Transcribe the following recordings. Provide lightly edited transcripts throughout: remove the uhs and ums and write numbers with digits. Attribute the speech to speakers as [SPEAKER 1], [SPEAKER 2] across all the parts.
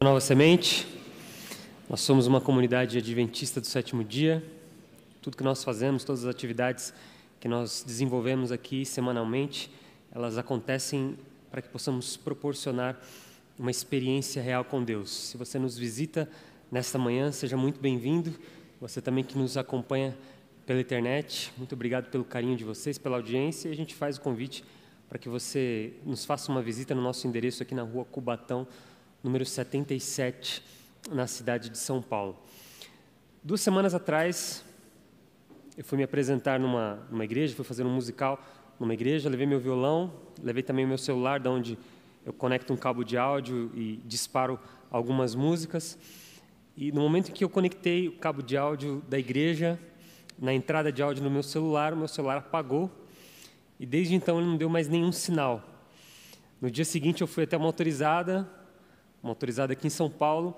[SPEAKER 1] Nova Semente, nós somos uma comunidade adventista do sétimo dia. Tudo que nós fazemos, todas as atividades que nós desenvolvemos aqui semanalmente, elas acontecem para que possamos proporcionar uma experiência real com Deus. Se você nos visita nesta manhã, seja muito bem-vindo. Você também que nos acompanha pela internet, muito obrigado pelo carinho de vocês, pela audiência. E a gente faz o convite para que você nos faça uma visita no nosso endereço aqui na rua Cubatão, número 77, na cidade de São Paulo. 2 semanas atrás, eu fui me apresentar numa igreja, fui fazer um musical numa igreja, levei meu violão, levei também o meu celular, de onde eu conecto um cabo de áudio e disparo algumas músicas. E no momento em que eu conectei o cabo de áudio da igreja, na entrada de áudio no meu celular, o meu celular apagou, e desde então ele não deu mais nenhum sinal. No dia seguinte eu fui até uma autorizada aqui em São Paulo,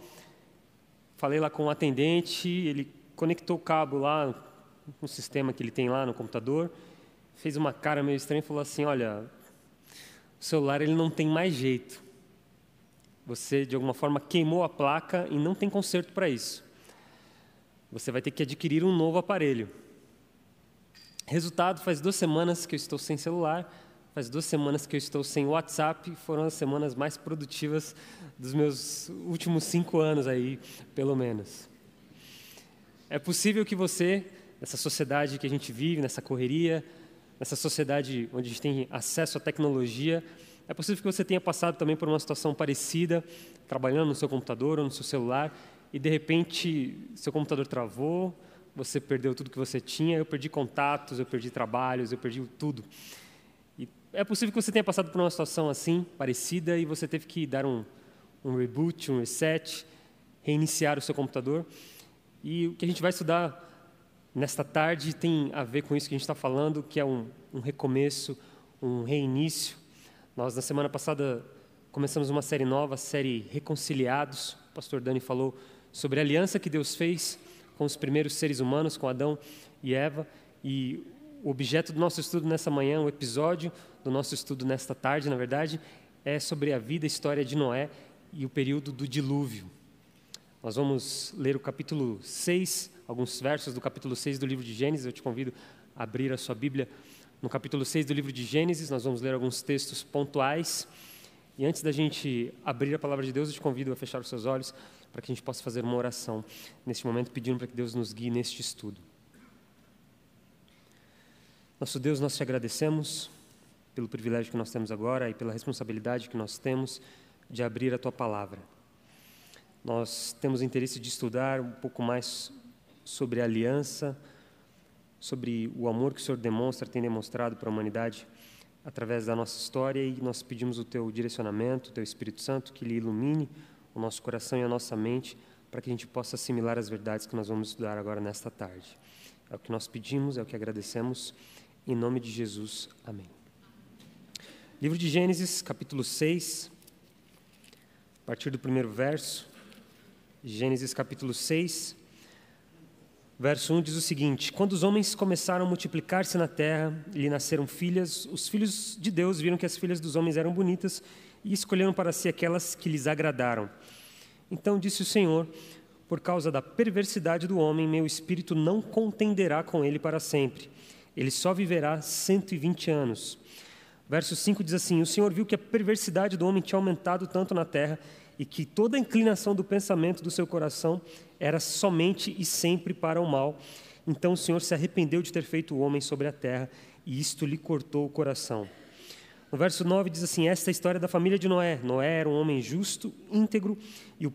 [SPEAKER 1] falei lá com o atendente, ele conectou o cabo lá no sistema que ele tem lá no computador, fez uma cara meio estranha e falou assim: olha, o celular ele não tem mais jeito, você de alguma forma queimou a placa e não tem conserto para isso, você vai ter que adquirir um novo aparelho. Resultado, faz 2 semanas que eu estou sem celular, faz 2 semanas que eu estou sem WhatsApp, foram as semanas mais produtivas dos meus últimos 5 anos aí, pelo menos. É possível que você, nessa sociedade que a gente vive, nessa correria, nessa sociedade onde a gente tem acesso à tecnologia, é possível que você tenha passado também por uma situação parecida, trabalhando no seu computador ou no seu celular, e de repente seu computador travou, você perdeu tudo que você tinha, eu perdi contatos, eu perdi trabalhos, eu perdi tudo. É possível que você tenha passado por uma situação assim, parecida, e você teve que dar um reboot, um reset, reiniciar o seu computador. E o que a gente vai estudar nesta tarde tem a ver com isso que a gente está falando, que é um recomeço, um reinício. Nós, na semana passada, começamos uma série nova, a série Reconciliados. O pastor Dani falou sobre a aliança que Deus fez com os primeiros seres humanos, com Adão e Eva, e o objeto do nosso estudo nessa manhã, o episódio do nosso estudo nesta tarde, na verdade, é sobre a vida e história de Noé e o período do dilúvio. Nós vamos ler o capítulo 6, alguns versos do capítulo 6 do livro de Gênesis. Eu te convido a abrir a sua Bíblia no capítulo 6 do livro de Gênesis. Nós vamos ler alguns textos pontuais. E antes da gente abrir a palavra de Deus, eu te convido a fechar os seus olhos para que a gente possa fazer uma oração neste momento, pedindo para que Deus nos guie neste estudo. Nosso Deus, nós te agradecemos pelo privilégio que nós temos agora e pela responsabilidade que nós temos de abrir a Tua Palavra. Nós temos interesse de estudar um pouco mais sobre a aliança, sobre o amor que o Senhor tem demonstrado para a humanidade através da nossa história, e nós pedimos o Teu direcionamento, o Teu Espírito Santo, que Ele ilumine o nosso coração e a nossa mente para que a gente possa assimilar as verdades que nós vamos estudar agora nesta tarde. É o que nós pedimos, é o que agradecemos. Em nome de Jesus, amém. Livro de Gênesis, capítulo 6, a partir do primeiro verso. Gênesis, capítulo 6, verso 1 diz o seguinte: quando os homens começaram a multiplicar-se na terra e lhe nasceram filhas, os filhos de Deus viram que as filhas dos homens eram bonitas e escolheram para si aquelas que lhes agradaram. Então disse o Senhor: por causa da perversidade do homem, meu espírito não contenderá com ele para sempre. Ele só viverá 120 anos. Verso 5 diz assim: o Senhor viu que a perversidade do homem tinha aumentado tanto na terra e que toda a inclinação do pensamento do seu coração era somente e sempre para o mal. Então o Senhor se arrependeu de ter feito o homem sobre a terra, e isto lhe cortou o coração. No verso 9 diz assim: esta é a história da família de Noé. Noé era um homem justo, íntegro, e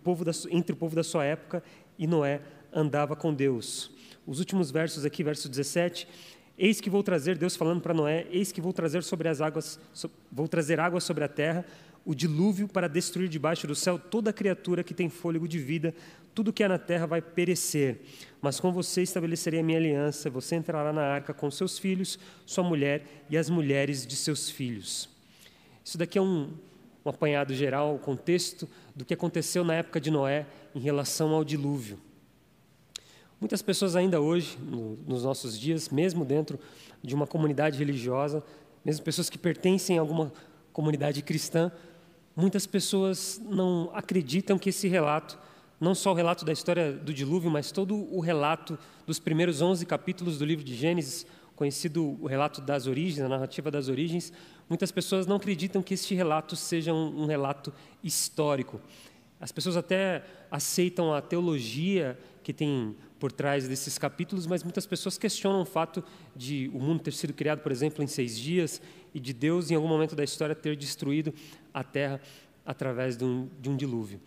[SPEAKER 1] entre o povo da sua época, e Noé andava com Deus. Os últimos versos aqui, verso 17... eis que vou trazer, Deus falando para Noé, eis que vou trazer águas sobre a terra, o dilúvio para destruir debaixo do céu toda criatura que tem fôlego de vida, tudo que há na terra vai perecer. Mas com você estabelecerei a minha aliança, você entrará na arca com seus filhos, sua mulher e as mulheres de seus filhos. Isso daqui é um apanhado geral, o contexto do que aconteceu na época de Noé em relação ao dilúvio. Muitas pessoas ainda hoje, nos nossos dias, mesmo dentro de uma comunidade religiosa, mesmo pessoas que pertencem a alguma comunidade cristã, muitas pessoas não acreditam que esse relato, não só o relato da história do dilúvio, mas todo o relato dos primeiros 11 capítulos do livro de Gênesis, conhecido o relato das origens, a narrativa das origens, muitas pessoas não acreditam que este relato seja um relato histórico. As pessoas até aceitam a teologia que tem por trás desses capítulos, mas muitas pessoas questionam o fato de o mundo ter sido criado, por exemplo, em 6 dias e de Deus, em algum momento da história, ter destruído a terra através de um dilúvio.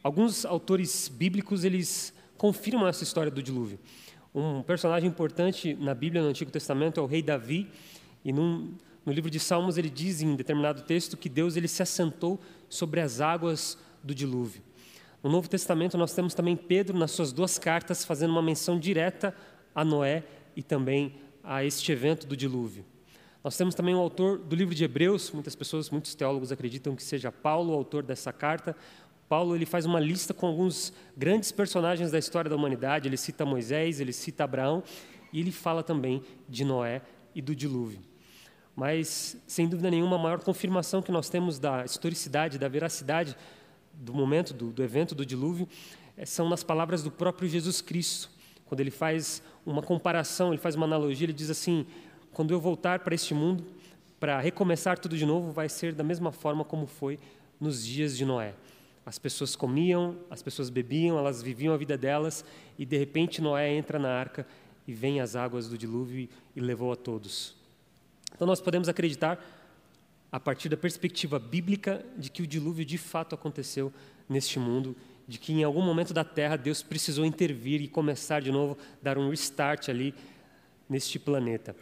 [SPEAKER 1] Alguns autores bíblicos, eles confirmam essa história do dilúvio. Um personagem importante na Bíblia, no Antigo Testamento, é o rei Davi, e no livro de Salmos ele diz em determinado texto que Deus ele se assentou sobre as águas do dilúvio. No Novo Testamento nós temos também Pedro, nas suas 2 cartas, fazendo uma menção direta a Noé e também a este evento do dilúvio. Nós temos também o autor do livro de Hebreus, muitos teólogos acreditam que seja Paulo, o autor dessa carta. Paulo ele faz uma lista com alguns grandes personagens da história da humanidade, ele cita Moisés, ele cita Abraão, e ele fala também de Noé e do dilúvio. Mas, sem dúvida nenhuma, a maior confirmação que nós temos da historicidade, da veracidade do momento, do evento do dilúvio, são nas palavras do próprio Jesus Cristo. Quando ele faz uma comparação, ele faz uma analogia, ele diz assim: quando eu voltar para este mundo, para recomeçar tudo de novo, vai ser da mesma forma como foi nos dias de Noé. As pessoas comiam, as pessoas bebiam, elas viviam a vida delas, e de repente Noé entra na arca e vem as águas do dilúvio e levou a todos. Então nós podemos acreditar, a partir da perspectiva bíblica, de que o dilúvio de fato aconteceu neste mundo, de que em algum momento da terra Deus precisou intervir e começar de novo, dar um restart ali neste planeta.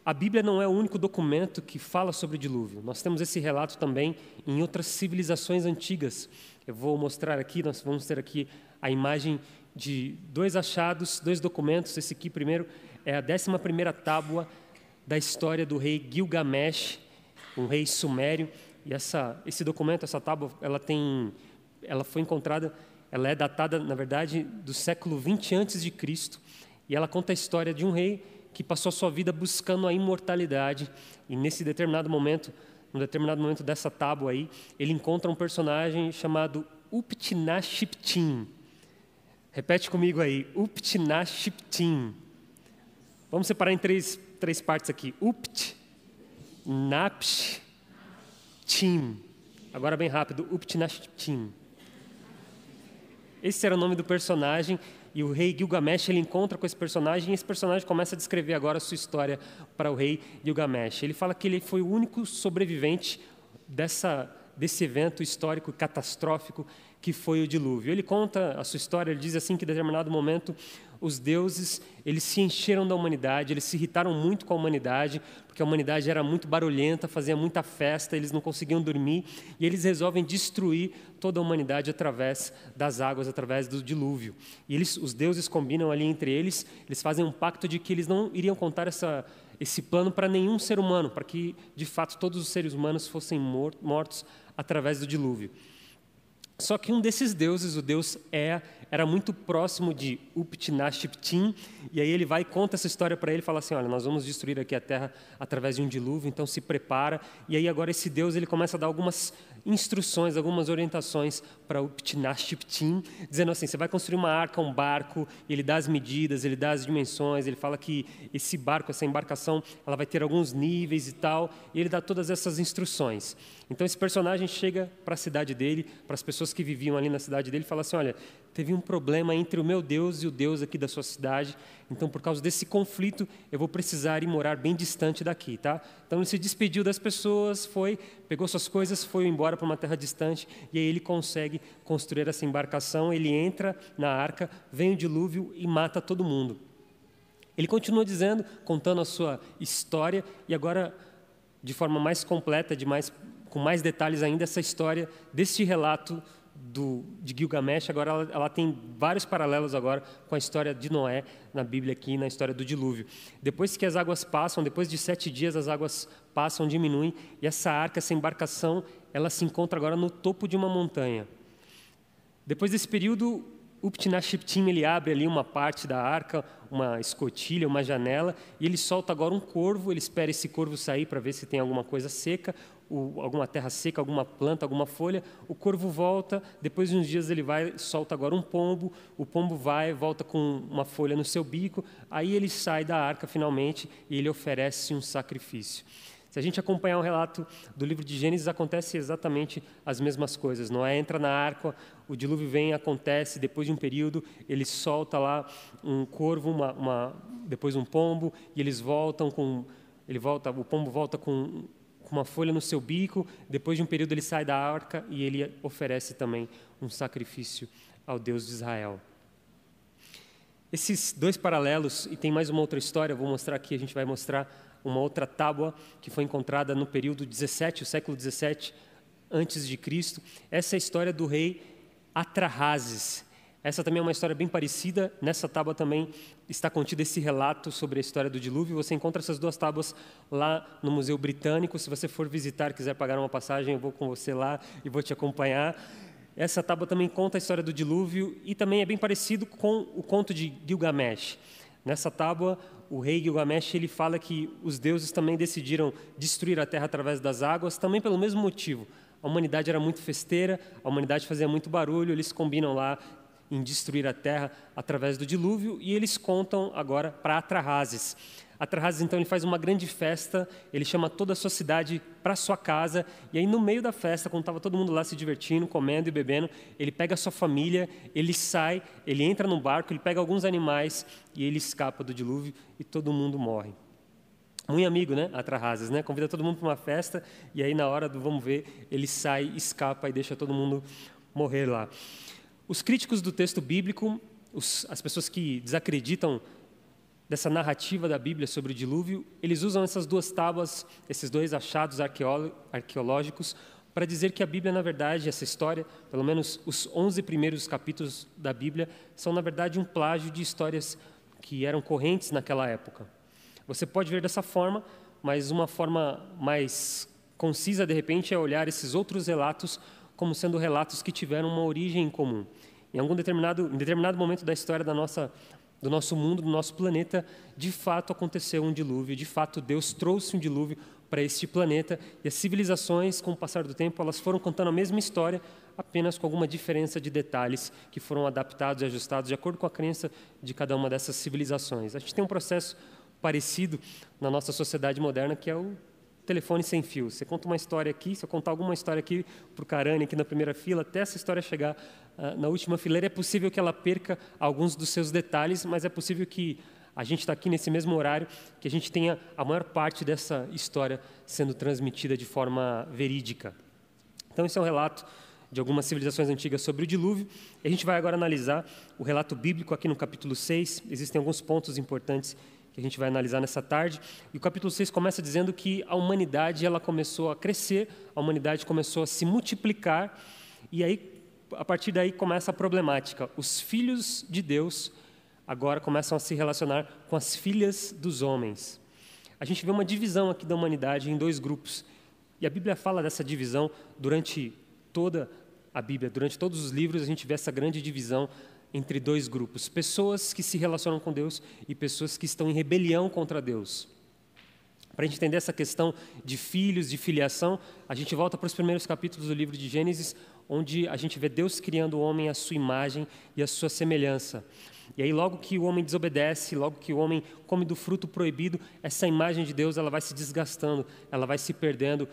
[SPEAKER 1] A Bíblia não é o único documento que fala sobre o dilúvio. Nós temos esse relato também em outras civilizações antigas. Eu vou mostrar aqui, nós vamos ter aqui a imagem de 2 achados, 2 documentos. Esse aqui primeiro é a 11ª tábua da história do rei Gilgamesh, um rei sumério. E esse documento, essa tábua, ela foi encontrada, ela é datada, na verdade, do século 20 a.C., e ela conta a história de um rei que passou a sua vida buscando a imortalidade, e no determinado momento dessa tábua aí, ele encontra um personagem chamado Upnashiptim. Repete comigo aí, Upnashiptim. Vamos separar em três partes aqui. Upnashiptim. Agora bem rápido, Upnashiptim. Esse era o nome do personagem. E o rei Gilgamesh, ele encontra com esse personagem, e esse personagem começa a descrever agora a sua história para o rei Gilgamesh. Ele fala que ele foi o único sobrevivente desse evento histórico catastrófico que foi o dilúvio. Ele conta a sua história, ele diz assim que em determinado momento os deuses, eles se encheram da humanidade, eles se irritaram muito com a humanidade, porque a humanidade era muito barulhenta, fazia muita festa, eles não conseguiam dormir, e eles resolvem destruir toda a humanidade através das águas, através do dilúvio. E os deuses combinam ali entre eles, eles fazem um pacto de que eles não iriam contar esse plano para nenhum ser humano, para que, de fato, todos os seres humanos fossem mortos através do dilúvio. Só que um desses deuses, o deus Ea, era muito próximo de Upnashiptim, e aí ele vai e conta essa história para ele, fala assim: olha, nós vamos destruir aqui a terra através de um dilúvio, então se prepara. E aí agora esse deus ele começa a dar algumas instruções, algumas orientações para Upnashiptim, dizendo assim: você vai construir uma arca, um barco, ele dá as medidas, ele dá as dimensões, ele fala que esse barco, essa embarcação, ela vai ter alguns níveis e tal, e ele dá todas essas instruções. Então esse personagem chega para a cidade dele, para as pessoas que viviam ali na cidade dele, e fala assim: olha, teve um problema entre o meu Deus e o Deus aqui da sua cidade, então por causa desse conflito eu vou precisar ir morar bem distante daqui, tá? Então ele se despediu das pessoas, pegou suas coisas, foi embora para uma terra distante, e aí ele consegue construir essa embarcação, ele entra na arca, vem o dilúvio e mata todo mundo. Ele continua dizendo, contando a sua história, e agora de forma mais completa, com mais detalhes ainda, essa história desse relato de Gilgamesh, agora ela tem vários paralelos agora com a história de Noé na Bíblia aqui, na história do dilúvio. Depois que as águas passam, depois de 7 dias as águas passam, diminuem, e essa arca, essa embarcação, ela se encontra agora no topo de uma montanha. Depois desse período, Upnashiptim, ele abre ali uma parte da arca, uma escotilha, uma janela, e ele solta agora um corvo, ele espera esse corvo sair para ver se tem alguma coisa seca. alguma terra seca, alguma planta, alguma folha, o corvo volta, depois de uns dias ele vai, solta agora um pombo, o pombo vai, volta com uma folha no seu bico, aí ele sai da arca finalmente e ele oferece um sacrifício. Se a gente acompanhar o relato do livro de Gênesis, acontece exatamente as mesmas coisas. Noé entra na arca, o dilúvio vem, acontece, depois de um período, ele solta lá um corvo, depois um pombo, e eles voltam o pombo volta com uma folha no seu bico, depois de um período ele sai da arca e ele oferece também um sacrifício ao Deus de Israel. Esses dois paralelos, e tem mais uma outra história, eu vou mostrar aqui, a gente vai mostrar uma outra tábua que foi encontrada no período 17, o século 17 antes de Cristo. Essa é a história do rei Atrahasis. Essa também é uma história bem parecida. Nessa tábua também está contido esse relato sobre a história do dilúvio. Você encontra essas duas tábuas lá no Museu Britânico. Se você for visitar, quiser pagar uma passagem, eu vou com você lá e vou te acompanhar. Essa tábua também conta a história do dilúvio e também é bem parecido com o conto de Gilgamesh. Nessa tábua, o rei Gilgamesh ele fala que os deuses também decidiram destruir a terra através das águas, também pelo mesmo motivo. A humanidade era muito festeira, a humanidade fazia muito barulho, eles combinam lá em destruir a terra através do dilúvio, e eles contam agora para Atrahasis. Atrahasis, então, ele faz uma grande festa, ele chama toda a sua cidade para sua casa, e aí no meio da festa, quando estava todo mundo lá se divertindo, comendo e bebendo, ele pega a sua família, ele sai, ele entra no barco, ele pega alguns animais e ele escapa do dilúvio e todo mundo morre. Muito amigo, né, Atrahasis, né? Convida todo mundo para uma festa e aí na hora do vamos ver, ele sai, escapa e deixa todo mundo morrer lá. Os críticos do texto bíblico, as pessoas que desacreditam dessa narrativa da Bíblia sobre o dilúvio, eles usam essas duas tábuas, esses dois achados arqueológicos, para dizer que a Bíblia, na verdade, essa história, pelo menos os 11 primeiros capítulos da Bíblia, são, na verdade, um plágio de histórias que eram correntes naquela época. Você pode ver dessa forma, mas uma forma mais concisa, de repente, é olhar esses outros relatos como sendo relatos que tiveram uma origem em comum. Em determinado momento da história do nosso mundo, do nosso planeta, de fato aconteceu um dilúvio, de fato Deus trouxe um dilúvio para este planeta, e as civilizações, com o passar do tempo, elas foram contando a mesma história, apenas com alguma diferença de detalhes que foram adaptados e ajustados de acordo com a crença de cada uma dessas civilizações. A gente tem um processo parecido na nossa sociedade moderna, que é o telefone sem fio. Você conta uma história aqui, se eu contar alguma história aqui para o Carane, aqui na primeira fila, até essa história chegar na última fileira, é possível que ela perca alguns dos seus detalhes, mas é possível que a gente está aqui nesse mesmo horário, que a gente tenha a maior parte dessa história sendo transmitida de forma verídica. Então, esse é um relato de algumas civilizações antigas sobre o dilúvio. E a gente vai agora analisar o relato bíblico aqui no capítulo 6. Existem alguns pontos importantes que a gente vai analisar nessa tarde. E o capítulo 6 começa dizendo que a humanidade ela começou a crescer, a humanidade começou a se multiplicar, e aí, a partir daí, começa a problemática. Os filhos de Deus agora começam a se relacionar com as filhas dos homens. A gente vê uma divisão aqui da humanidade em dois grupos. E a Bíblia fala dessa divisão durante toda a Bíblia, durante todos os livros, a gente vê essa grande divisão entre dois grupos. Pessoas que se relacionam com Deus e pessoas que estão em rebelião contra Deus. Para a gente entender essa questão de filhos, de filiação, a gente volta para os primeiros capítulos do livro de Gênesis, onde a gente vê Deus criando o homem à sua imagem e à sua semelhança. E aí, logo que o homem desobedece, logo que o homem come do fruto proibido, essa imagem de Deus ela vai se desgastando, ela vai se perdendo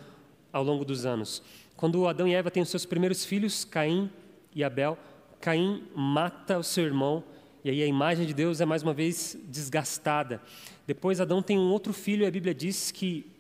[SPEAKER 1] ao longo dos anos. Quando Adão e Eva têm os seus primeiros filhos, Caim e Abel, Caim mata o seu irmão, e aí a imagem de Deus é mais uma vez desgastada. Depois Adão tem um outro filho, e a Bíblia diz que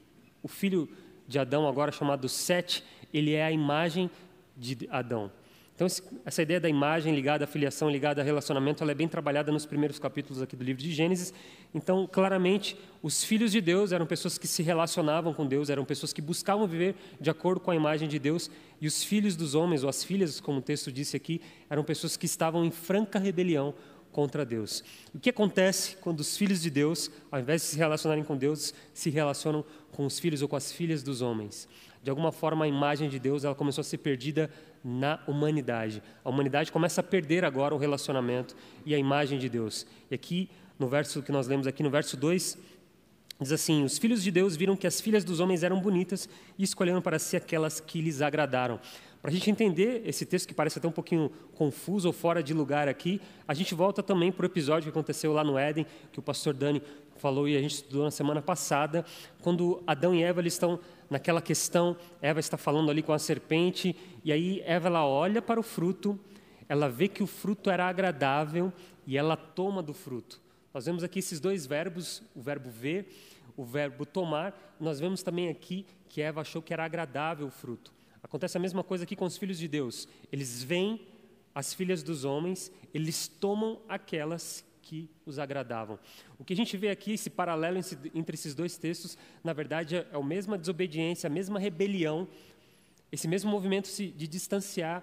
[SPEAKER 1] o filho de Adão, agora chamado Sete, ele é a imagem de Adão. Então, essa ideia da imagem ligada à filiação, ligada a relacionamento, ela é bem trabalhada nos primeiros capítulos aqui do livro de Gênesis. Então, claramente, os filhos de Deus eram pessoas que se relacionavam com Deus, eram pessoas que buscavam viver de acordo com a imagem de Deus, e os filhos dos homens, ou as filhas, como o texto disse aqui, eram pessoas que estavam em franca rebelião contra Deus. O que acontece quando os filhos de Deus, ao invés de se relacionarem com Deus, se relacionam com os filhos ou com as filhas dos homens? De alguma forma, a imagem de Deus ela começou a ser perdida na humanidade. A humanidade começa a perder agora o relacionamento e a imagem de Deus. E aqui, no verso que nós lemos aqui, no verso 2, Diz assim: os filhos de Deus viram que as filhas dos homens eram bonitas e escolheram para si aquelas que lhes agradaram. Para a gente entender esse texto que parece até um pouquinho confuso ou fora de lugar aqui, a gente volta também para o episódio que aconteceu lá no Éden, que o pastor Dani falou e a gente estudou na semana passada, quando Adão e Eva eles estão naquela questão, Eva está falando ali com a serpente, e aí Eva ela olha para o fruto, ela vê que o fruto era agradável e ela toma do fruto. Nós vemos aqui esses dois verbos, o verbo ver, o verbo tomar. Nós vemos também aqui que Eva achou que era agradável o fruto. Acontece a mesma coisa aqui com os filhos de Deus. Eles veem as filhas dos homens, eles tomam aquelas que os agradavam. O que a gente vê aqui, esse paralelo entre esses dois textos, na verdade é a mesma desobediência, a mesma rebelião, esse mesmo movimento se distanciar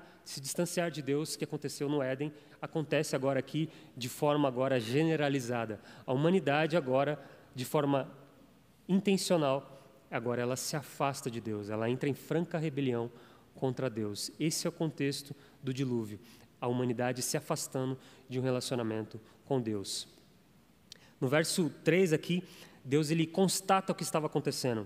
[SPEAKER 1] de Deus que aconteceu no Éden, acontece agora aqui de forma agora generalizada. A humanidade agora, de forma intencional, agora ela se afasta de Deus, ela entra em franca rebelião contra Deus. Esse é o contexto do dilúvio, a humanidade se afastando de um relacionamento com Deus. No verso 3 aqui, Deus ele constata o que estava acontecendo.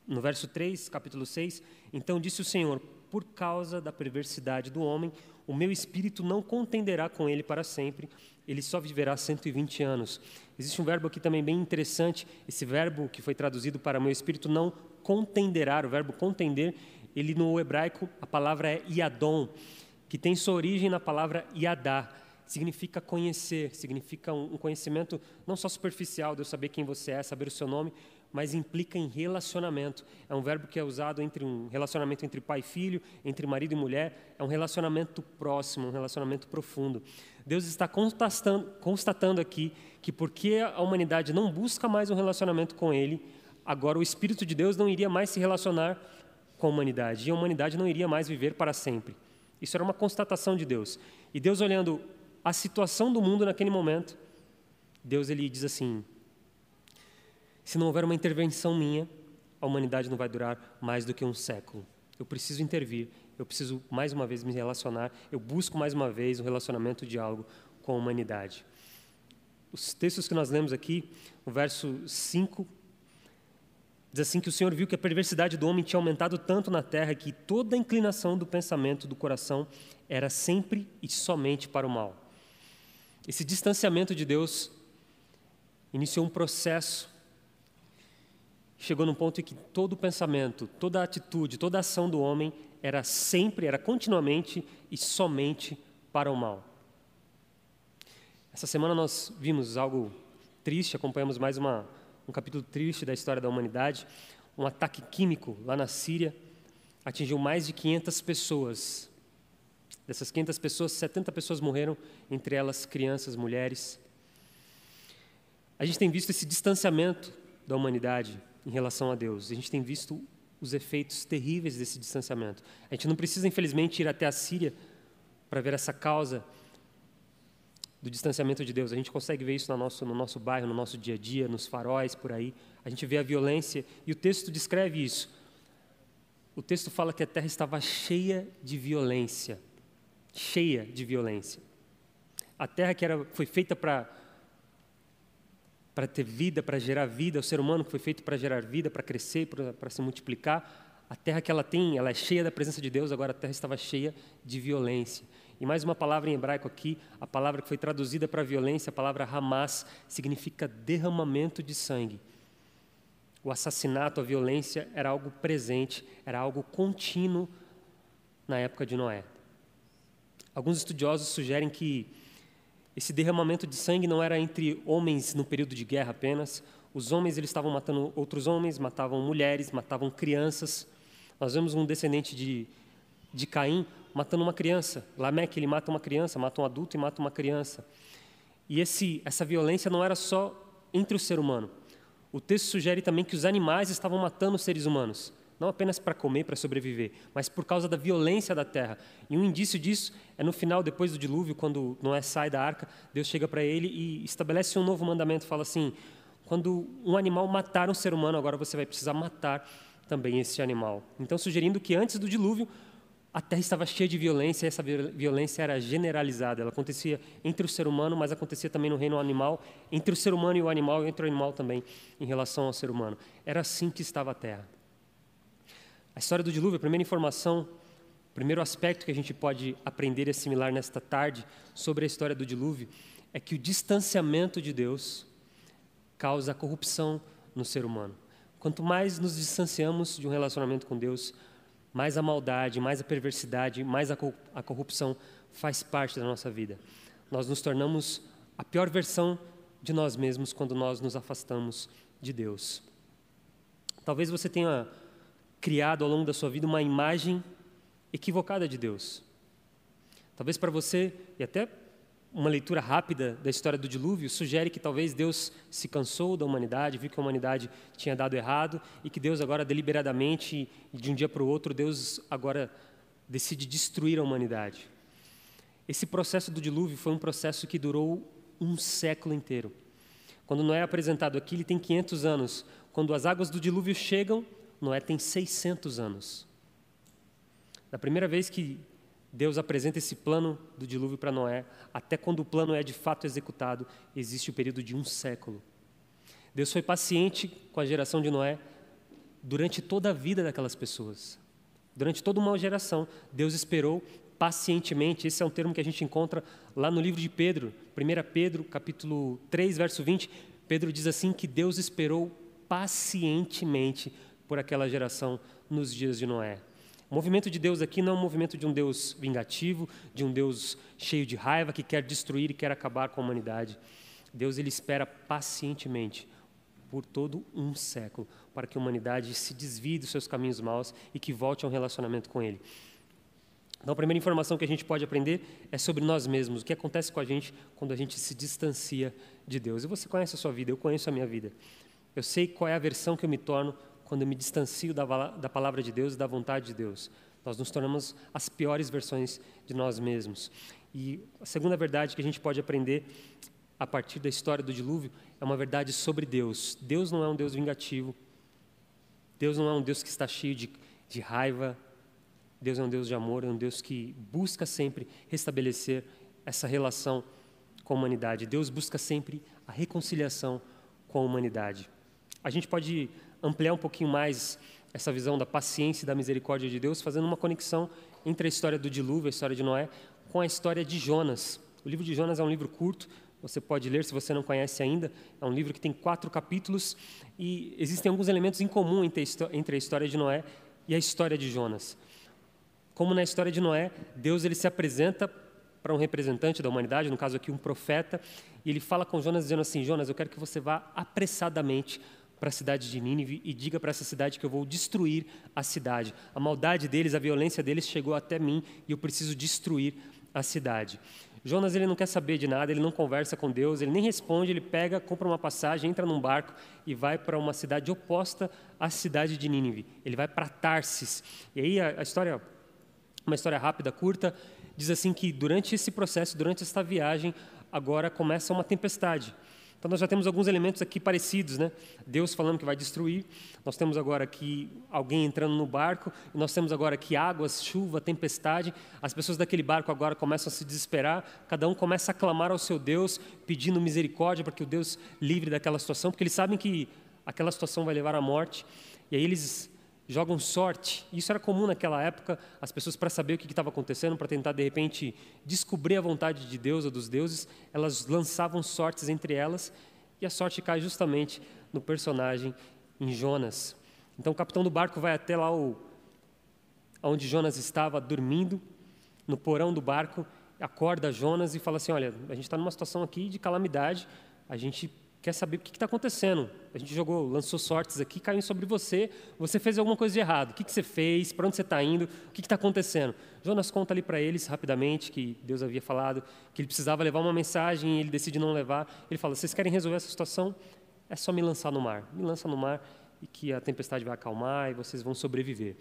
[SPEAKER 1] No verso 3, capítulo 6, então disse o Senhor: por causa da perversidade do homem, o meu espírito não contenderá com ele para sempre, ele só viverá 120 anos. Existe um verbo aqui também bem interessante, esse verbo que foi traduzido para meu espírito não contenderá, o verbo contender, ele no hebraico, a palavra é iadom, que tem sua origem na palavra iadá, significa conhecer, significa um conhecimento não só superficial, de eu saber quem você é, saber o seu nome, mas implica em relacionamento. É um verbo que é usado entre um relacionamento entre pai e filho, entre marido e mulher, é um relacionamento próximo, um relacionamento profundo. Deus está constatando aqui que porque a humanidade não busca mais um relacionamento com Ele, agora o Espírito de Deus não iria mais se relacionar com a humanidade, e a humanidade não iria mais viver para sempre. Isso era uma constatação de Deus. E Deus, olhando a situação do mundo naquele momento, Deus ele diz assim: se não houver uma intervenção minha, a humanidade não vai durar mais do que um século. Eu preciso intervir, eu preciso mais uma vez me relacionar, eu busco mais uma vez um relacionamento, diálogo com a humanidade. Os textos que nós lemos aqui, o verso 5, diz assim que o Senhor viu que a perversidade do homem tinha aumentado tanto na terra que toda a inclinação do pensamento do coração era sempre e somente para o mal. Esse distanciamento de Deus iniciou um processo, chegou num ponto em que todo o pensamento, toda a atitude, toda a ação do homem era sempre, era continuamente e somente para o mal. Essa semana nós vimos algo triste, acompanhamos mais um capítulo triste da história da humanidade. Um ataque químico lá na Síria atingiu mais de 500 pessoas. Dessas 500 pessoas, 70 pessoas morreram, entre elas crianças, mulheres. A gente tem visto esse distanciamento da humanidade em relação a Deus. A gente tem visto os efeitos terríveis desse distanciamento. A gente não precisa, infelizmente, ir até a Síria para ver essa causa do distanciamento de Deus. A gente consegue ver isso no nosso bairro, no nosso dia a dia, nos faróis, por aí. A gente vê a violência e o texto descreve isso. O texto fala que a terra estava cheia de violência. Cheia de violência. A terra que foi feita para ter vida, para gerar vida, o ser humano que foi feito para gerar vida, para crescer, para se multiplicar, a terra que ela é cheia da presença de Deus, agora a terra estava cheia de violência. E mais uma palavra em hebraico aqui, a palavra que foi traduzida para violência, a palavra Hamas, significa derramamento de sangue. O assassinato, a violência era algo presente, era algo contínuo na época de Noé. Alguns estudiosos sugerem que esse derramamento de sangue não era entre homens no período de guerra apenas. Os homens eles estavam matando outros homens, matavam mulheres, matavam crianças. Nós vemos um descendente de Caim matando uma criança. Lameque, ele mata uma criança, mata um adulto e mata uma criança. E essa violência não era só entre o ser humano. O texto sugere também que os animais estavam matando os seres humanos. Não apenas para comer, para sobreviver, mas por causa da violência da terra. E um indício disso é no final, depois do dilúvio, quando Noé sai da arca, Deus chega para ele e estabelece um novo mandamento, fala assim: quando um animal matar um ser humano, agora você vai precisar matar também esse animal. Então, sugerindo que antes do dilúvio, A terra estava cheia de violência, e essa violência era generalizada. Ela acontecia entre o ser humano, mas acontecia também no reino animal, entre o ser humano e o animal, e entre o animal também, em relação ao ser humano. Era assim que estava a terra. A história do dilúvio, a primeira informação, o primeiro aspecto que a gente pode aprender e assimilar nesta tarde sobre a história do dilúvio, é que o distanciamento de Deus causa corrupção no ser humano. Quanto mais nos distanciamos de um relacionamento com Deus, mais a maldade, mais a perversidade, mais a corrupção faz parte da nossa vida. Nós nos tornamos a pior versão de nós mesmos quando nós nos afastamos de Deus. Talvez você tenha criado ao longo da sua vida uma imagem equivocada de Deus. Talvez para você, e até uma leitura rápida da história do dilúvio, sugere que talvez Deus se cansou da humanidade, viu que a humanidade tinha dado errado e que Deus agora deliberadamente, de um dia para o outro, Deus agora decide destruir a humanidade. Esse processo do dilúvio foi um processo que durou um século inteiro. Quando Noé é apresentado aqui, ele tem 500 anos. Quando as águas do dilúvio chegam, Noé tem 600 anos. Da primeira vez que Deus apresenta esse plano do dilúvio para Noé, até quando o plano é de fato executado, existe o período de um século. Deus foi paciente com a geração de Noé durante toda a vida daquelas pessoas. Durante toda uma geração, Deus esperou pacientemente. Esse é um termo que a gente encontra lá no livro de Pedro, 1 Pedro, capítulo 3, verso 20. Pedro diz assim que Deus esperou pacientemente por aquela geração nos dias de Noé. O movimento de Deus aqui não é um movimento de um Deus vingativo, de um Deus cheio de raiva, que quer destruir e quer acabar com a humanidade. Deus, ele espera pacientemente por todo um século, para que a humanidade se desvie dos seus caminhos maus e que volte a um relacionamento com Ele. Então, a primeira informação que a gente pode aprender é sobre nós mesmos, o que acontece com a gente quando a gente se distancia de Deus. E você conhece a sua vida, eu conheço a minha vida. Eu sei qual é a versão que eu me torno quando eu me distancio da palavra de Deus e da vontade de Deus. Nós nos tornamos as piores versões de nós mesmos. E a segunda verdade que a gente pode aprender a partir da história do dilúvio é uma verdade sobre Deus. Deus não é um Deus vingativo. Deus não é um Deus que está cheio de raiva. Deus é um Deus de amor, é um Deus que busca sempre restabelecer essa relação com a humanidade. Deus busca sempre a reconciliação com a humanidade. A gente pode ampliar um pouquinho mais essa visão da paciência e da misericórdia de Deus, fazendo uma conexão entre a história do dilúvio, a história de Noé, com a história de Jonas. O livro de Jonas é um livro curto, você pode ler se você não conhece ainda. É um livro que tem 4 capítulos e existem alguns elementos em comum entre a história de Noé e a história de Jonas. Como na história de Noé, Deus ele se apresenta para um representante da humanidade, no caso aqui um profeta, e ele fala com Jonas dizendo assim: Jonas, eu quero que você vá apressadamente para a cidade de Nínive e diga para essa cidade que eu vou destruir a cidade. A maldade deles, a violência deles chegou até mim e eu preciso destruir a cidade. Jonas ele não quer saber de nada, ele não conversa com Deus, ele nem responde, ele pega, compra uma passagem, entra num barco e vai para uma cidade oposta à cidade de Nínive. Ele vai para Tarsis. E aí a história, uma história rápida, curta, diz assim que durante esse processo, durante essa viagem, agora começa uma tempestade. Então, nós já temos alguns elementos aqui parecidos, né? Deus falando que vai destruir, nós temos agora aqui alguém entrando no barco, e nós temos agora aqui águas, chuva, tempestade, as pessoas daquele barco agora começam a se desesperar, cada um começa a clamar ao seu Deus, pedindo misericórdia para que o Deus livre daquela situação, porque eles sabem que aquela situação vai levar à morte, e aí eles jogam sorte. Isso era comum naquela época, as pessoas, para saber o que estava acontecendo, para tentar de repente descobrir a vontade de Deus ou dos deuses, elas lançavam sortes entre elas, e a sorte cai justamente no personagem em Jonas. Então o capitão do barco vai até lá onde Jonas estava dormindo, no porão do barco, acorda Jonas e fala assim: olha, a gente está numa situação aqui de calamidade, a gente quer saber o que está acontecendo. A gente lançou sortes aqui, caiu sobre você, você fez alguma coisa de errado. O que você fez? Para onde você está indo? O que está acontecendo? Jonas conta ali para eles, rapidamente, que Deus havia falado, que ele precisava levar uma mensagem e ele decide não levar. Ele fala: vocês querem resolver essa situação? É só me lançar no mar. Me lança no mar e que a tempestade vai acalmar e vocês vão sobreviver.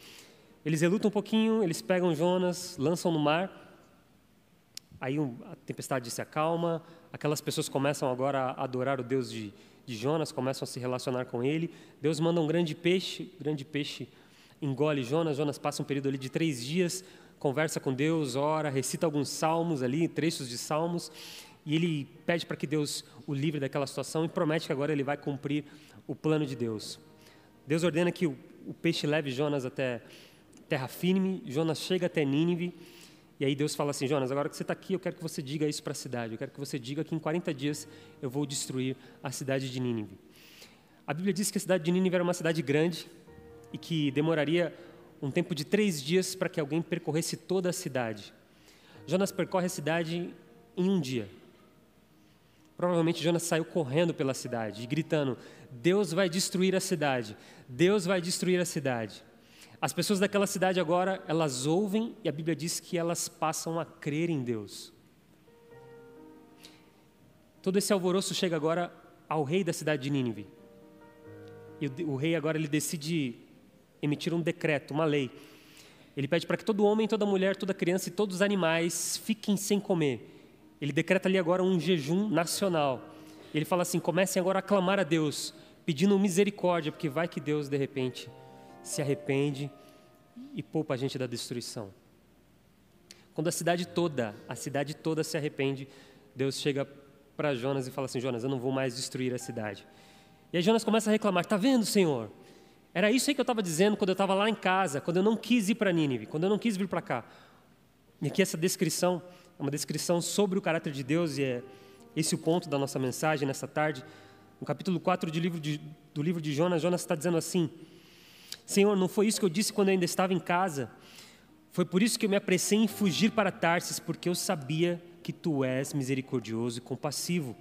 [SPEAKER 1] Eles relutam um pouquinho, eles pegam Jonas, lançam no mar. Aí a tempestade se acalma, aquelas pessoas começam agora a adorar o Deus de Jonas, começam a se relacionar com ele. Deus manda um grande peixe engole Jonas. Jonas passa um período ali de 3 dias conversa com Deus, ora, recita alguns salmos ali, trechos de salmos, e ele pede para que Deus o livre daquela situação e promete que agora ele vai cumprir o plano de Deus. Deus ordena que o peixe leve Jonas até terra firme, Jonas chega até Nínive, e aí Deus fala assim: Jonas, agora que você está aqui, eu quero que você diga isso para a cidade, eu quero que você diga que em 40 dias eu vou destruir a cidade de Nínive. A Bíblia diz que a cidade de Nínive era uma cidade grande e que demoraria um tempo de 3 dias para que alguém percorresse toda a cidade. Jonas percorre a cidade em um dia. Provavelmente Jonas saiu correndo pela cidade, gritando: Deus vai destruir a cidade, Deus vai destruir a cidade. As pessoas daquela cidade agora, elas ouvem e a Bíblia diz que elas passam a crer em Deus. Todo esse alvoroço chega agora ao rei da cidade de Nínive. E o rei agora ele decide emitir um decreto, uma lei. Ele pede para que todo homem, toda mulher, toda criança e todos os animais fiquem sem comer. Ele decreta ali agora um jejum nacional. Ele fala assim: comecem agora a clamar a Deus, pedindo misericórdia, porque vai que Deus de repente se arrepende e poupa a gente da destruição. Quando a cidade toda se arrepende, Deus chega para Jonas e fala assim: Jonas, eu não vou mais destruir a cidade. E aí Jonas começa a reclamar: está vendo, Senhor? Era isso aí que eu estava dizendo quando eu estava lá em casa, quando eu não quis ir para Nínive, quando eu não quis vir para cá. E aqui essa descrição é uma descrição sobre o caráter de Deus, e é esse o ponto da nossa mensagem nessa tarde. No capítulo 4 do livro de Jonas, Jonas está dizendo assim: Senhor, não foi isso que eu disse quando eu ainda estava em casa? Foi por isso que eu me apressei em fugir para Tarsis, porque eu sabia que Tu és misericordioso e compassivo,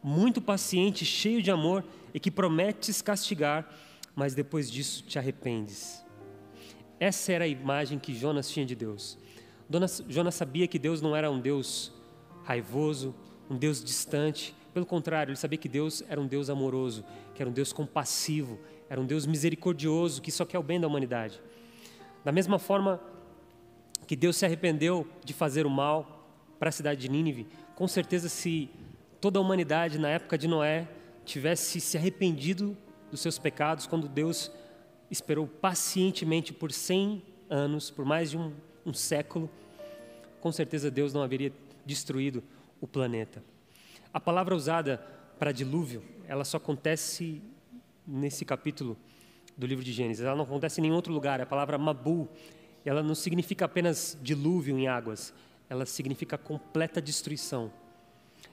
[SPEAKER 1] muito paciente, cheio de amor, e que prometes castigar, mas depois disso te arrependes. Essa era a imagem que Jonas tinha de Deus. Jonas sabia que Deus não era um Deus raivoso, um Deus distante. Pelo contrário, ele sabia que Deus era um Deus amoroso, que era um Deus compassivo, era um Deus misericordioso, que só quer o bem da humanidade. Da mesma forma que Deus se arrependeu de fazer o mal para a cidade de Nínive, com certeza se toda a humanidade na época de Noé tivesse se arrependido dos seus pecados, quando Deus esperou pacientemente por 100 anos, por mais de um século, com certeza Deus não haveria destruído o planeta. A palavra usada para dilúvio, ela só acontece nesse capítulo do livro de Gênesis. Ela não acontece em nenhum outro lugar. A palavra Mabu, ela não significa apenas dilúvio em águas, ela significa completa destruição.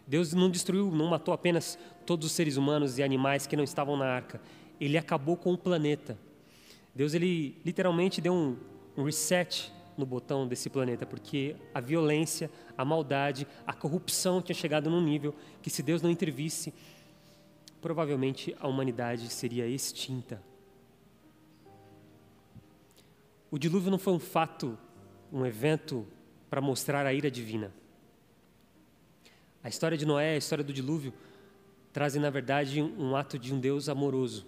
[SPEAKER 1] Deus não destruiu, não matou apenas todos os seres humanos e animais que não estavam na arca. Ele acabou com o planeta. Deus, ele literalmente deu um reset no botão desse planeta, porque a violência, a maldade, a corrupção tinha chegado num nível que, se Deus não intervisse, provavelmente a humanidade seria extinta. O dilúvio não foi um fato, um evento para mostrar a ira divina. A história de Noé, a história do dilúvio, trazem, na verdade, um ato de um Deus amoroso,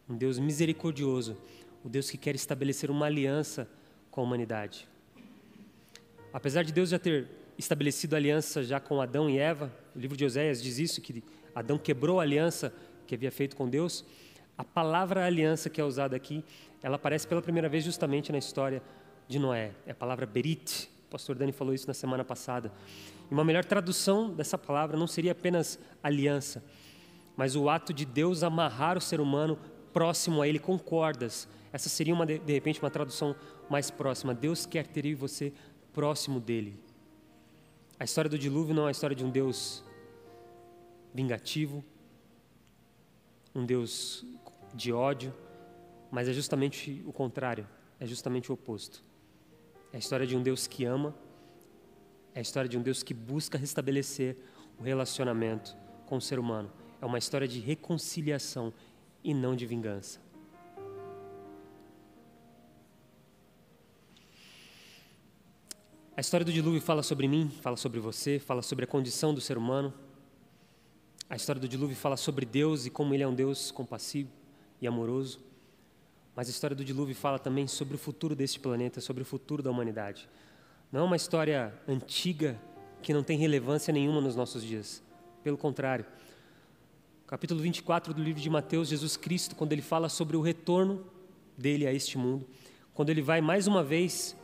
[SPEAKER 1] um Deus misericordioso, um Deus que quer estabelecer uma aliança com a humanidade. Apesar de Deus já ter estabelecido aliança já com Adão e Eva, o livro de Oséias diz isso, que Adão quebrou a aliança que havia feito com Deus. A palavra aliança que é usada aqui, ela aparece pela primeira vez justamente na história de Noé. É a palavra berit. O pastor Dani falou isso na semana passada. E uma melhor tradução dessa palavra não seria apenas aliança, mas o ato de Deus amarrar o ser humano próximo a Ele com cordas. Essa seria, de repente, uma tradução mais próxima. Deus quer ter eu e você próximo dEle. A história do dilúvio não é a história de um Deus vingativo, um Deus de ódio, mas é justamente o contrário, é justamente o oposto. É a história de um Deus que ama, é a história de um Deus que busca restabelecer o relacionamento com o ser humano. É uma história de reconciliação e não de vingança. A história do dilúvio fala sobre mim, fala sobre você, fala sobre a condição do ser humano. A história do dilúvio fala sobre Deus e como Ele é um Deus compassivo e amoroso. Mas a história do dilúvio fala também sobre o futuro deste planeta, sobre o futuro da humanidade. Não é uma história antiga que não tem relevância nenhuma nos nossos dias. Pelo contrário. Capítulo 24 do livro de Mateus, Jesus Cristo, quando Ele fala sobre o retorno dEle a este mundo, quando Ele vai mais uma vez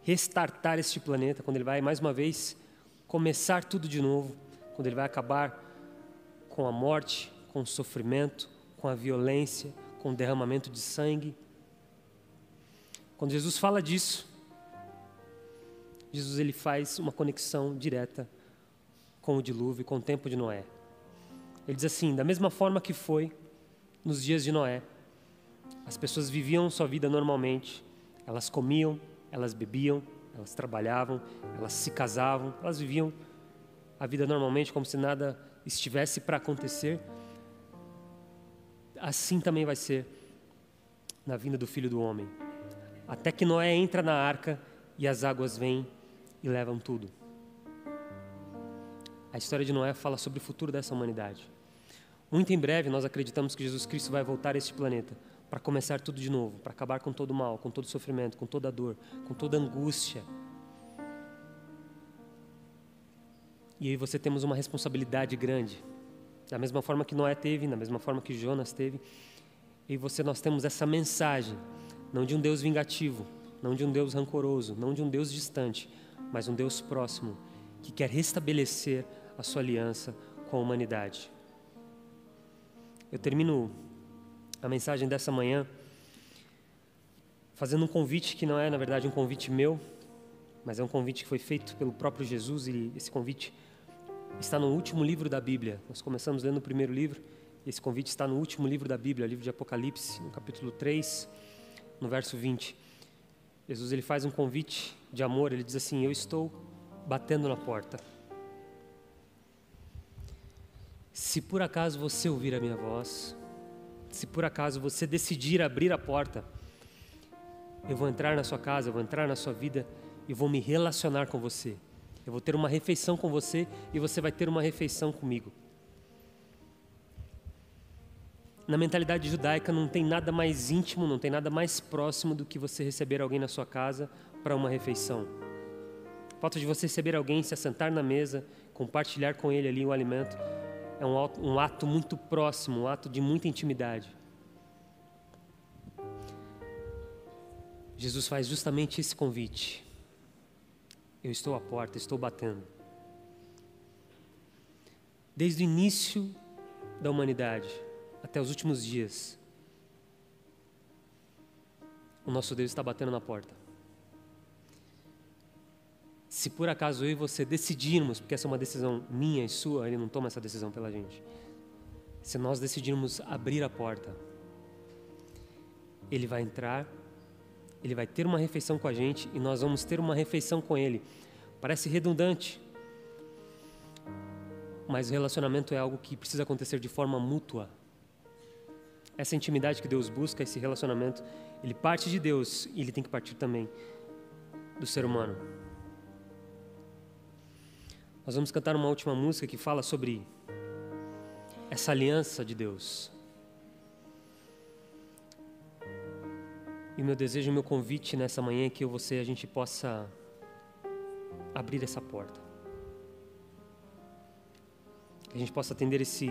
[SPEAKER 1] restartar este planeta, quando Ele vai mais uma vez começar tudo de novo, quando Ele vai acabar com a morte, com o sofrimento, com a violência, com o derramamento de sangue. Quando Jesus fala disso, Jesus ele faz uma conexão direta com o dilúvio, com o tempo de Noé. Ele diz assim: da mesma forma que foi nos dias de Noé, as pessoas viviam sua vida normalmente, elas comiam, elas bebiam, elas trabalhavam, elas se casavam, elas viviam a vida normalmente como se nada estivesse para acontecer. Assim também vai ser na vinda do Filho do Homem. Até que Noé entra na arca e as águas vêm e levam tudo. A história de Noé fala sobre o futuro dessa humanidade. Muito em breve nós acreditamos que Jesus Cristo vai voltar a este planeta para começar tudo de novo, para acabar com todo o mal, com todo o sofrimento, com toda a dor, com toda a angústia. E aí você temos uma responsabilidade grande, da mesma forma que Noé teve, da mesma forma que Jonas teve. E nós temos essa mensagem, não de um Deus vingativo, não de um Deus rancoroso, não de um Deus distante, mas um Deus próximo, que quer restabelecer a sua aliança com a humanidade. Eu termino a mensagem dessa manhã fazendo um convite que não é, na verdade, um convite meu, mas é um convite que foi feito pelo próprio Jesus, e esse convite está no último livro da Bíblia. Nós começamos lendo o primeiro livro, e esse convite está no último livro da Bíblia, livro de Apocalipse, no capítulo 3, no verso 20. Jesus ele faz um convite de amor, ele diz assim: eu estou batendo na porta. Se por acaso você ouvir a minha voz, se por acaso você decidir abrir a porta, eu vou entrar na sua casa, eu vou entrar na sua vida e vou me relacionar com você. Eu vou ter uma refeição com você e você vai ter uma refeição comigo. Na mentalidade judaica não tem nada mais íntimo, não tem nada mais próximo do que você receber alguém na sua casa para uma refeição. O fato de você receber alguém, se assentar na mesa, compartilhar com ele ali o alimento, é um ato muito próximo, um ato de muita intimidade. Jesus faz justamente esse convite. Eu estou à porta, estou batendo. Desde o início da humanidade até os últimos dias, o nosso Deus está batendo na porta. Se por acaso eu e você decidirmos, porque essa é uma decisão minha e sua, Ele não toma essa decisão pela gente. Se nós decidirmos abrir a porta, Ele vai entrar, Ele vai ter uma refeição com a gente e nós vamos ter uma refeição com Ele. Parece redundante, mas o relacionamento é algo que precisa acontecer de forma mútua. Essa intimidade que Deus busca, esse relacionamento, ele parte de Deus e ele tem que partir também do ser humano. Nós vamos cantar uma última música que fala sobre essa aliança de Deus. E o meu desejo, o meu convite nessa manhã é que eu e você, a gente possa abrir essa porta. Que a gente possa atender esse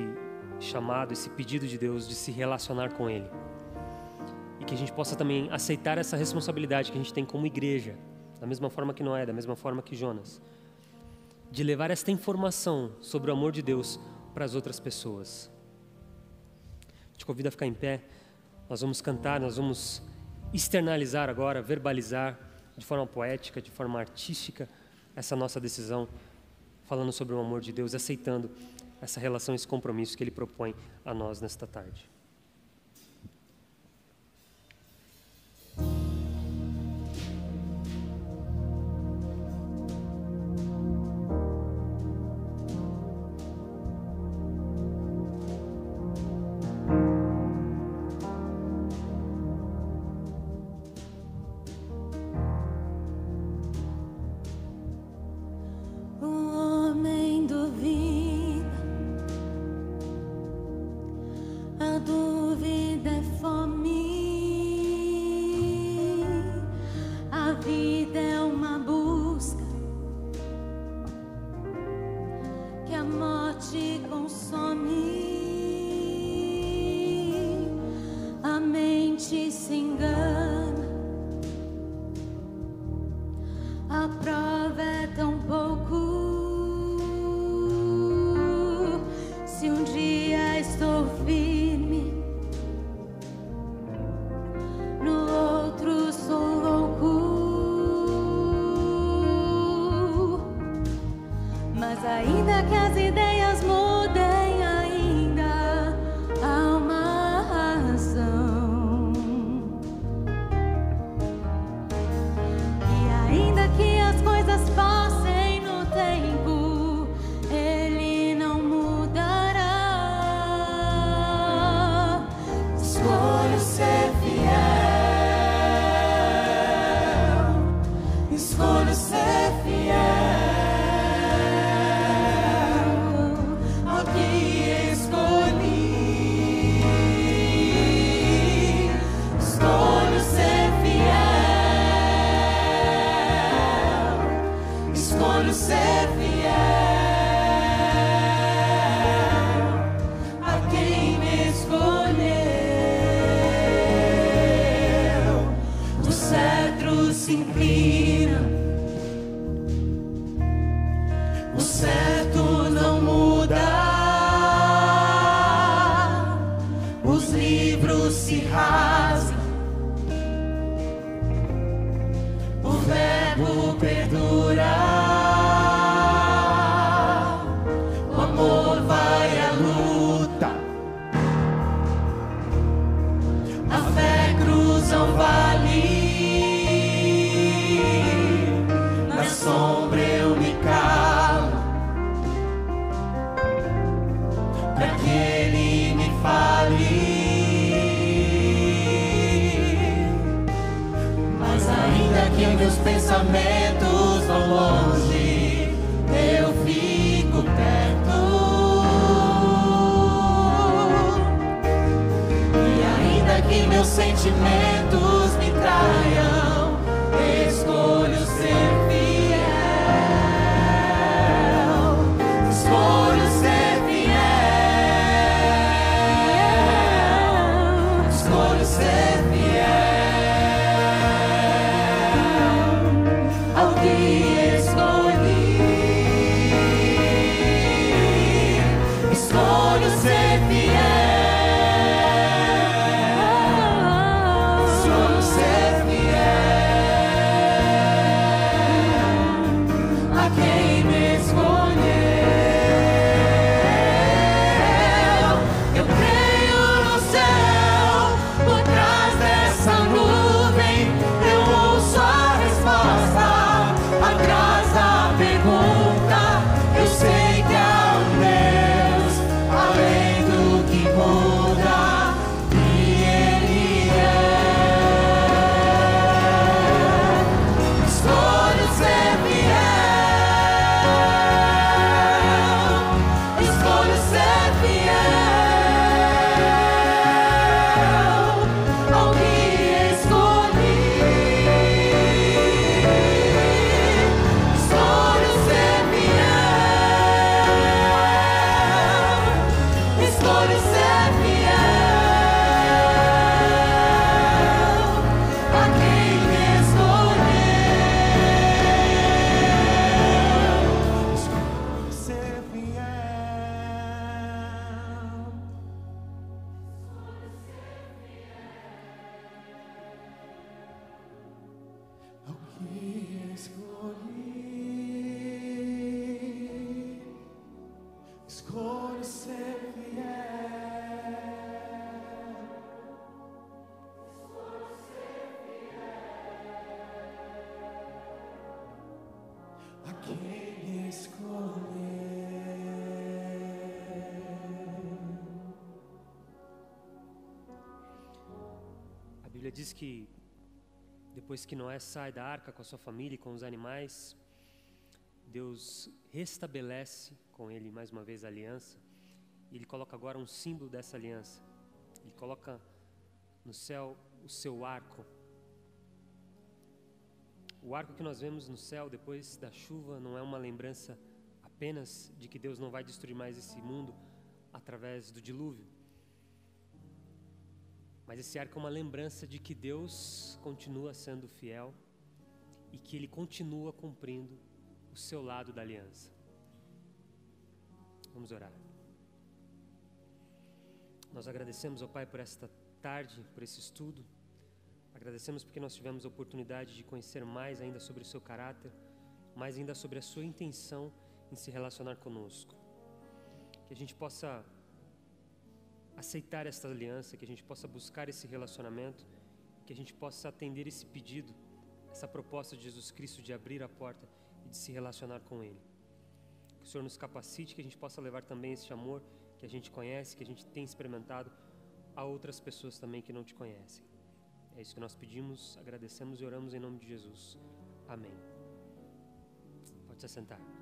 [SPEAKER 1] chamado, esse pedido de Deus de se relacionar com Ele. E que a gente possa também aceitar essa responsabilidade que a gente tem como igreja, da mesma forma que Noé, da mesma forma que Jonas, de levar esta informação sobre o amor de Deus para as outras pessoas. Te convido a ficar em pé, nós vamos cantar, nós vamos externalizar agora, verbalizar de forma poética, de forma artística, essa nossa decisão, falando sobre o amor de Deus, aceitando essa relação, esse compromisso que Ele propõe a nós nesta tarde.
[SPEAKER 2] ainda que as ideias mudem, ainda há uma razão. E ainda que as coisas passem no tempo, Ele não mudará. Escolho ser fiel, escolho ser fiel ao que escolhi. Escolho ser fiel, escolho ser fiel a quem me escolheu. O cetro se inclina, o certo não muda, os livros se rasgam, o verbo perdura, o amor vai à luta, a fé cruza o vale, na sombra eu me calo, pra que Ele me fale. Mas ainda que meus pensamentos vão longe, eu fico perto. E ainda que meus sentimentos me traiam, escolho ser fiel, escolho ser fiel, escolho ser fiel ao que escolhi. Escolho ser fiel, escolho ser fiel a quem me escolheu. Eu creio no céu, por trás dessa nuvem, eu ouço a resposta, atrás da pergunta. Eu sei que há um Deus além do que muda, e Ele é. Escolho ser fiel, escolho ser fiel ao que escolhi. Escolho ser fiel, escolho ser fiel a quem me escolheu. Escolho ser fiel. Ao que escolhi, escolho ser fiel, a quem escolheu.
[SPEAKER 1] A Bíblia diz que depois que Noé sai da arca com a sua família e com os animais, Deus restabelece com ele mais uma vez a aliança, e Ele coloca agora um símbolo dessa aliança. Ele coloca no céu o seu arco. O arco que nós vemos no céu depois da chuva não é uma lembrança apenas de que Deus não vai destruir mais esse mundo através do dilúvio, mas esse arco é uma lembrança de que Deus continua sendo fiel e que Ele continua cumprindo o seu lado da aliança. Vamos orar. Nós agradecemos, ó Pai, por esta tarde, por esse estudo. Agradecemos porque nós tivemos a oportunidade de conhecer mais ainda sobre o seu caráter, mais ainda sobre a sua intenção em se relacionar conosco. Que a gente possa aceitar esta aliança, que a gente possa buscar esse relacionamento, que a gente possa atender esse pedido, essa proposta de Jesus Cristo de abrir a porta e de se relacionar com Ele. Que o Senhor nos capacite, que a gente possa levar também esse amor que a gente conhece, que a gente tem experimentado, a outras pessoas também que não te conhecem. É isso que nós pedimos, agradecemos e oramos em nome de Jesus. Amém. Pode se assentar.